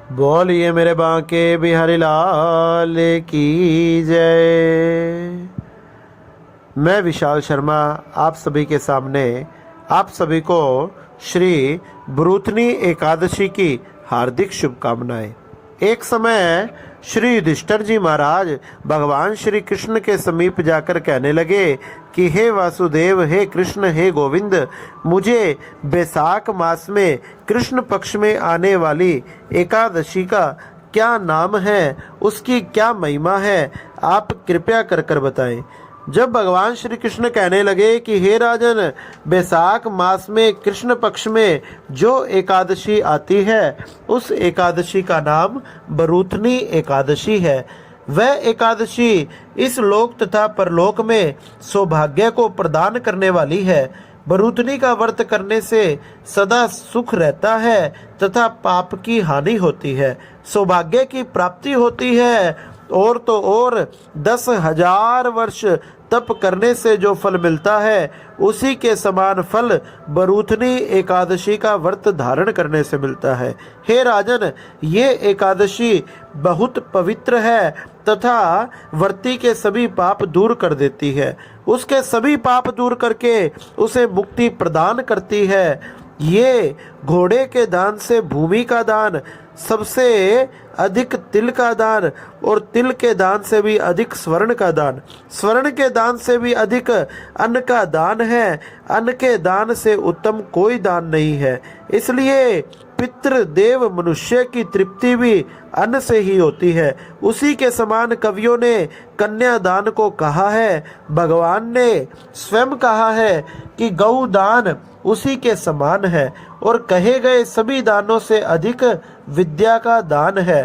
बोलिए मेरे बांके बिहारी लाल की जय। मैं विशाल शर्मा आप सभी के सामने आप सभी को श्री ब्रूथनी एकादशी की हार्दिक शुभकामनाएं। एक समय श्री युधिष्ठिर जी महाराज भगवान श्री कृष्ण के समीप जाकर कहने लगे कि हे वासुदेव, हे कृष्ण, हे गोविंद, मुझे बैसाख मास में कृष्ण पक्ष में आने वाली एकादशी का क्या नाम है, उसकी क्या महिमा है, आप कृपया कर कर बताएं। जब भगवान श्री कृष्ण कहने लगे कि हे राजन, बैसाख मास में कृष्ण पक्ष में जो एकादशी आती है उस एकादशी का नाम बरूथनी एकादशी है। वह एकादशी इस लोक तथा परलोक में सौभाग्य को प्रदान करने वाली है। बरूथनी का व्रत करने से सदा सुख रहता है तथा पाप की हानि होती है, सौभाग्य की प्राप्ति होती है। और तो और 10,000 वर्ष तप करने से जो फल मिलता है उसी के समान फल बरूथनी एकादशी का व्रत धारण करने से मिलता है। हे राजन, ये एकादशी बहुत पवित्र है तथा व्रती के सभी पाप दूर कर देती है, उसके सभी पाप दूर करके उसे मुक्ति प्रदान करती है। ये घोड़े के दान से भूमि का दान, सबसे अधिक तिल का दान, और तिल के दान से भी अधिक स्वर्ण का दान, स्वर्ण के दान से भी अधिक अन्न का दान है। अन्न के दान से उत्तम कोई दान नहीं है। इसलिए पितृदेव मनुष्य की तृप्ति भी अन्न से ही होती है। उसी के समान कवियों ने कन्यादान को कहा है। भगवान ने स्वयं कहा है कि गौ दान उसी के समान है, और कहे गए सभी दानों से अधिक विद्या का दान है।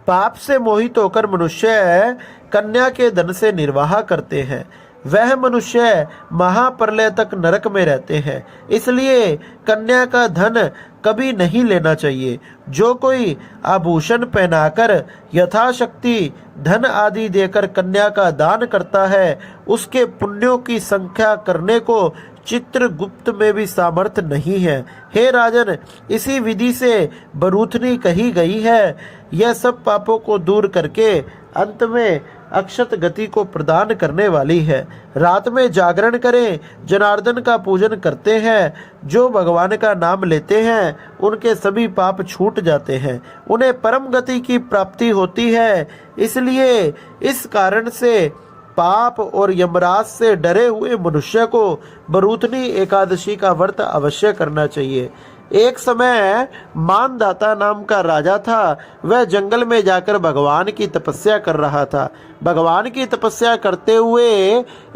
पाप से मोहित होकर मनुष्य कन्या के धन से निर्वाह करते हैं, वह मनुष्य महाप्रलय तक नरक में रहते हैं। इसलिए कन्या का धन कभी नहीं लेना चाहिए। जो कोई आभूषण पहनाकर यथाशक्ति धन आदि देकर कन्या का दान करता है, उसके पुण्यों की संख्या करने को चित्रगुप्त में भी सामर्थ्य नहीं है। हे राजन, इसी विधि से बरूथनी कही गई है। यह सब पापों को दूर करके अंत में अक्षत गति को प्रदान करने वाली है। रात में जागरण करें, जनार्दन का पूजन करते हैं, जो भगवान का नाम लेते हैं उनके सभी पाप छूट जाते हैं, उन्हें परम गति की प्राप्ति होती है। इसलिए इस कारण से पाप और यमराज से डरे हुए मनुष्य को बरूथनी एकादशी का व्रत अवश्य करना चाहिए। एक समय मानदाता नाम का राजा था। वह जंगल में जाकर भगवान की तपस्या कर रहा था। भगवान की तपस्या करते हुए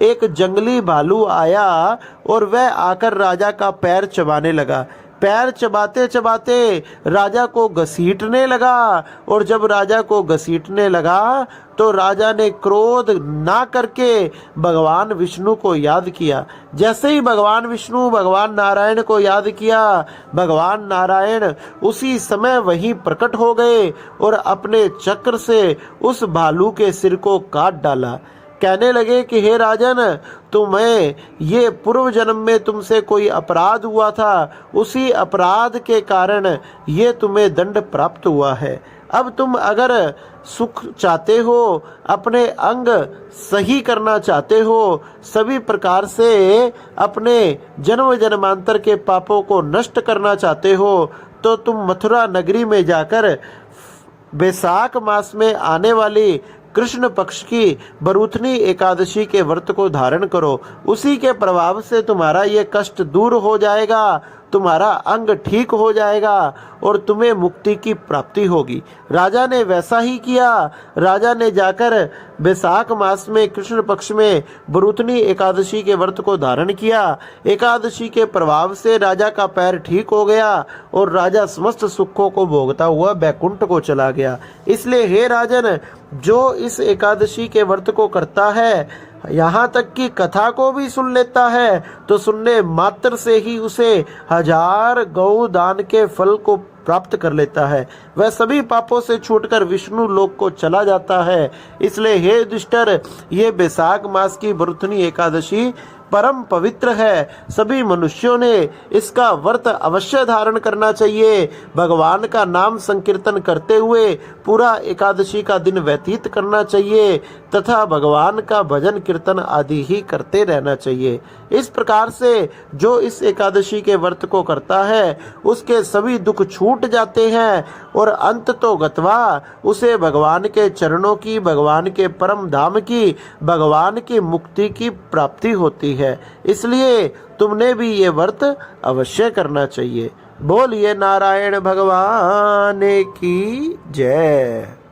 एक जंगली भालू आया और वह आकर राजा का पैर चबाने लगा। पैर चबाते चबाते राजा को घसीटने लगा, और जब राजा को घसीटने लगा तो राजा ने क्रोध ना करके भगवान विष्णु को याद किया। जैसे ही भगवान विष्णु भगवान नारायण को याद किया, भगवान नारायण उसी समय वहीं प्रकट हो गए और अपने चक्र से उस भालू के सिर को काट डाला। कहने लगे कि हे राजन, तुम्हें ये पूर्व जन्म में तुमसे कोई अपराध हुआ था, उसी अपराध के कारण ये तुम्हें दंड प्राप्त हुआ है। अब तुम अगर सुख चाहते हो, अपने अंग सही करना चाहते हो, सभी प्रकार से अपने जन्म जन्मांतर के पापों को नष्ट करना चाहते हो, तो तुम मथुरा नगरी में जाकर बैसाख मास में आने वाली कृष्ण पक्ष की बरूथनी एकादशी के व्रत को धारण करो। उसी के प्रभाव से तुम्हारा ये कष्ट दूर हो जाएगा, तुम्हारा अंग ठीक हो जाएगा और तुम्हें मुक्ति की प्राप्ति होगी। राजा ने वैसा ही किया। राजा ने जाकर बैसाख मास में कृष्ण पक्ष में बरूथनी एकादशी के व्रत को धारण किया। एकादशी के प्रभाव से राजा का पैर ठीक हो गया और राजा समस्त सुखों को भोगता हुआ बैकुंठ को चला गया। इसलिए हे राजन, जो इस एकादशी के व्रत को करता है, यहाँ तक कि कथा को भी सुन लेता है, तो सुनने मात्र से ही उसे 1000 गौ दान के फल को प्राप्त कर लेता है। वह सभी पापों से छूटकर विष्णु लोक को चला जाता है। इसलिए हे युधिष्ठिर, ये बैसाख मास की बरूथनी एकादशी परम पवित्र है। सभी मनुष्यों ने इसका व्रत अवश्य धारण करना चाहिए। भगवान का नाम संकीर्तन करते हुए पूरा एकादशी का दिन व्यतीत करना चाहिए तथा भगवान का भजन कीर्तन आदि ही करते रहना चाहिए। इस प्रकार से जो इस एकादशी के व्रत को करता है उसके सभी दुख छूट जाते हैं और अंत तो गत्वा उसे भगवान के चरणों की, भगवान के परम धाम की, भगवान की मुक्ति की प्राप्ति होती है। इसलिए तुमने भी ये व्रत अवश्य करना चाहिए। बोलिए नारायण भगवान की जय।